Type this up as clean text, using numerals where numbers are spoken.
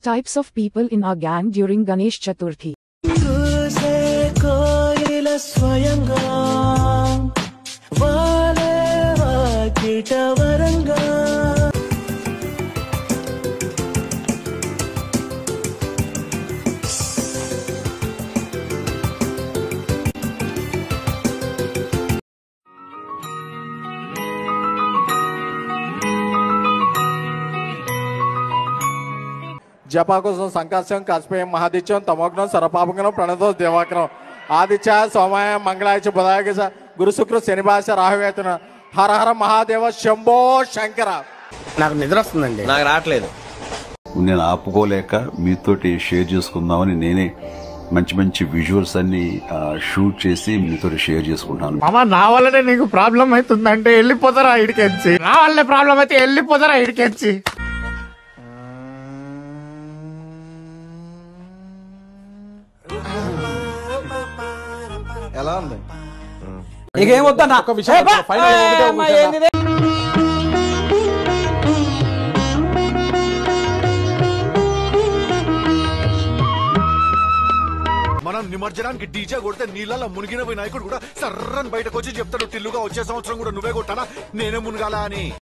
Types of people in our gang during Ganesh Chaturthi. జపాకుసం సంకాశం కస్పేయం మహాదిత్యం తమోగ్నం సరపాపగ్నం ప్రణతో దేవాగ్నం Aditya సోమాయ మంగళాయ బుధాయ గురు శుక్ర శనిభాష రాహువేతన హర హర మహాదేవ శంభో శంకర. నాకు నిద్ర వస్తుందండి. నాకు రావట్లేదు. నేను ఆపుకోలేక మీతోటి షేర్ చేసుకుందామని నేనే మంచి మంచి విజువల్స్ అన్ని షూట్ చేసి మీతో షేర్ చేసుకుంటాను. మామ నా వల్లనే నీకు ప్రాబ్లం అవుతుందంటే వెళ్ళిపోతారా ఇడికెచ్చి, నా వల్లే ప్రాబ్లం అయితే వెళ్ళిపోతారా ఇడికెచ్చి. ఎలా ఉంది ఇక ఏమొద్దన్నా ఒక విషయం మనం నిమజ్జనానికి డీజే కొడితే నీళ్ళలో మునిగిన వినాయకుడు కూడా సర్రని బయటకు వచ్చి చెప్తాడు టిల్లుగా వచ్చే సంవత్సరం కూడా నువ్వే కొట్టాలా నేనే మునగాల అని.